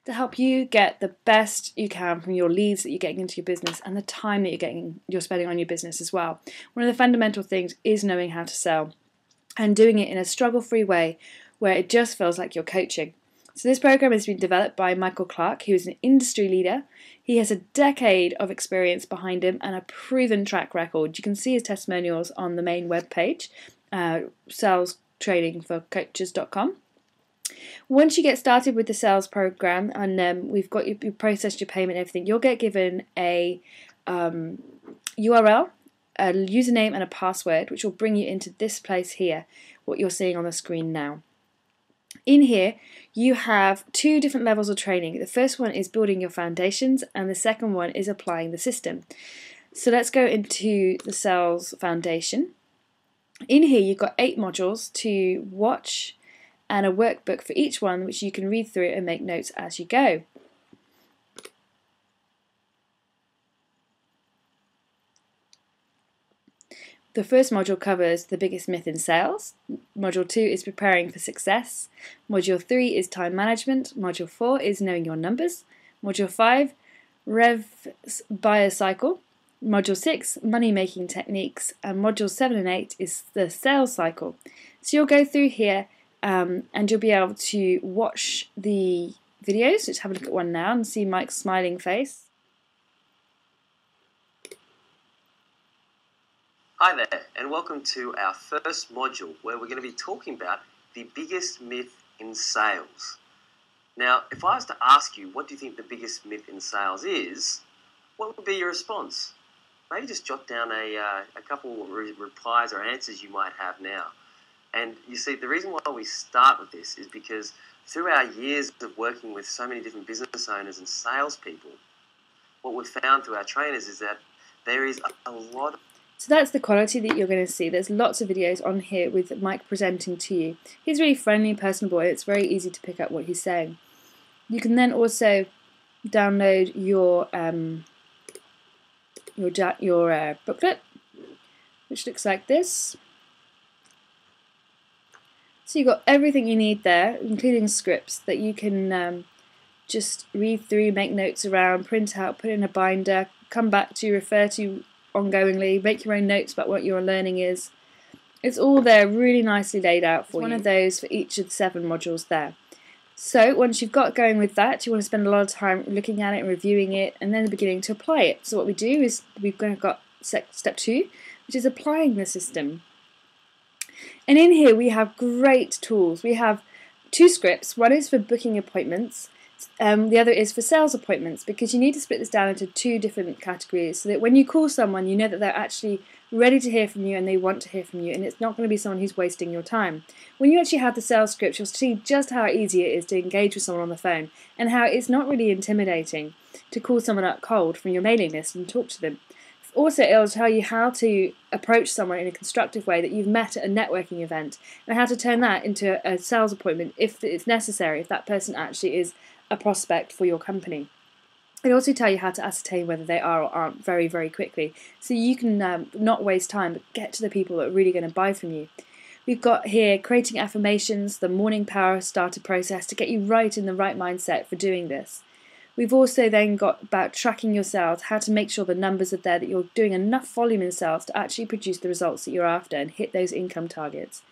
to help you get the best you can from your leads that you're getting into your business and the time that you're spending on your business as well. One of the fundamental things is knowing how to sell and doing it in a struggle-free way where it just feels like you're coaching. So this program has been developed by Michael Clark, who is an industry leader. He has a decade of experience behind him and a proven track record. You can see his testimonials on the main webpage, salestrainingforcoaches.com. Once you get started with the sales program and we've got you processed your payment and everything, you'll get given a URL, a username and a password, which will bring you into this place here, what you're seeing on the screen now. In here, you have two different levels of training. The first one is building your foundations, and the second one is applying the system. So let's go into the sales foundation. In here, you've got 8 modules to watch and a workbook for each one, which you can read through and make notes as you go. The first module covers the biggest myth in sales. Module 2 is preparing for success. Module 3 is time management. Module 4 is knowing your numbers. Module 5, REVs buyer cycle. Module 6, money making techniques. And Module 7 and 8 is the sales cycle. So you'll go through here and you'll be able to watch the videos. Let's have a look at one now and see Mike's smiling face. Hi there, and welcome to our first module where we're going to be talking about the biggest myth in sales. Now, if I was to ask you what do you think the biggest myth in sales is, what would be your response? Maybe just jot down a couple replies or answers you might have now. And you see, the reason why we start with this is because through our years of working with so many different business owners and salespeople, what we've found through our trainers is that there is a lot of... So that's the quality that you're going to see. There's lots of videos on here with Mike presenting to you. He's really friendly and personable. It's very easy to pick up what he's saying. You can then also download your booklet, which looks like this. So you've got everything you need there, including scripts that you can just read through, make notes around, print out, put in a binder, come back to, refer to ongoingly, make your own notes about what your learning is. It's all there really nicely laid out for you. One of those for each of the 7 modules there. So once you've got going with that, you want to spend a lot of time looking at it and reviewing it and then beginning to apply it. So what we do is we've got step 2, which is applying the system. And in here we have great tools. We have 2 scripts. One is for booking appointments. The other is for sales appointments, because you need to split this down into 2 different categories so that when you call someone, you know that they're actually ready to hear from you and they want to hear from you, and it's not going to be someone who's wasting your time. When you actually have the sales script, you'll see just how easy it is to engage with someone on the phone and how it's not really intimidating to call someone up cold from your mailing list and talk to them. Also, it'll tell you how to approach someone in a constructive way that you've met at a networking event and how to turn that into a sales appointment if it's necessary, if that person actually is a prospect for your company. It'll also tell you how to ascertain whether they are or aren't very, very quickly, so you can not waste time but get to the people that are really going to buy from you. We've got here creating affirmations, the morning power starter process to get you right in the right mindset for doing this. We've also then got about tracking your sales, how to make sure the numbers are there, that you're doing enough volume in sales to actually produce the results that you're after and hit those income targets.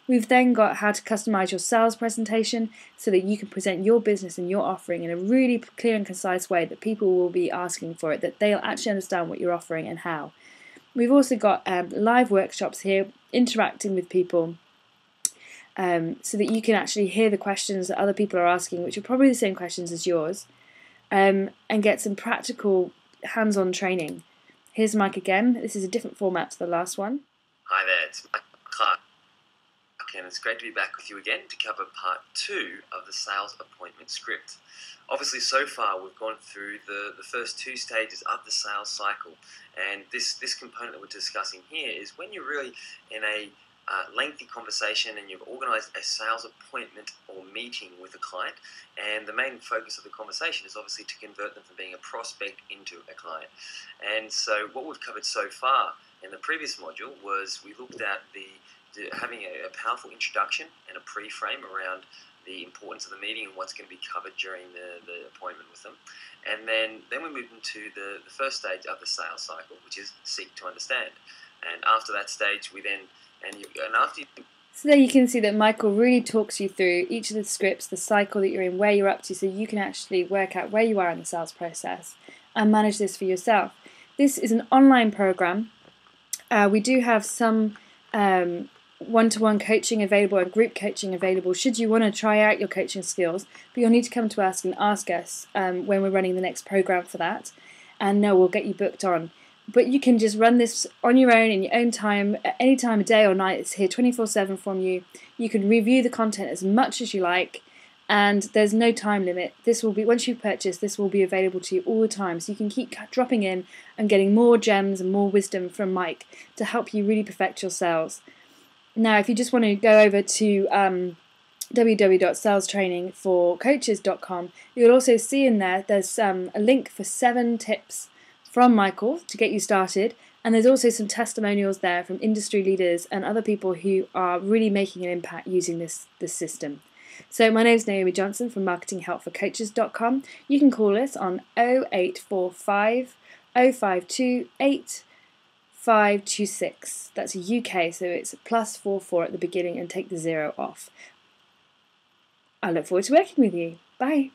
We've then got how to customize your sales presentation so that you can present your business and your offering in a really clear and concise way that people will be asking for it, that they'll actually understand what you're offering and how. We've also got live workshops here, interacting with people so that you can actually hear the questions that other people are asking, which are probably the same questions as yours, and get some practical hands-on training. Here's Mike again. This is a different format to the last one. Hi there, it's Mike Clark. And it's great to be back with you again to cover part 2 of the sales appointment script. Obviously, so far we've gone through the first 2 stages of the sales cycle, and this component that we're discussing here is when you're really in a lengthy conversation and you've organised a sales appointment or meeting with a client, and the main focus of the conversation is obviously to convert them from being a prospect into a client. And so what we've covered so far in the previous module was we looked at having a powerful introduction and a pre-frame around the importance of the meeting and what's going to be covered during the appointment with them. And then we move into the first stage of the sales cycle, which is seek to understand. And after that stage, So there you can see that Michael really talks you through each of the scripts, the cycle that you're in, where you're up to, so you can actually work out where you are in the sales process and manage this for yourself. This is an online program. We do have some one-to-one coaching available and group coaching available should you want to try out your coaching skills, but you'll need to come to us and ask us when we're running the next program for that, and we'll get you booked on. But you can just run this on your own, in your own time, at any time of day or night. It's here 24/7 from you. You can review the content as much as you like, and there's no time limit. This will be, once you purchase, this will be available to you all the time, so you can keep dropping in and getting more gems and more wisdom from Mike to help you really perfect your sales. Now, if you just want to go over to www.salestrainingforcoaches.com, you'll also see in there's a link for 7 tips from Michael to get you started, and there's also some testimonials there from industry leaders and other people who are really making an impact using this system. So my name's Naomi Johnson from marketinghelpforcoaches.com. You can call us on 0845 052 8526. That's UK, so it's +44 at the beginning and take the 0 off. I look forward to working with you. Bye.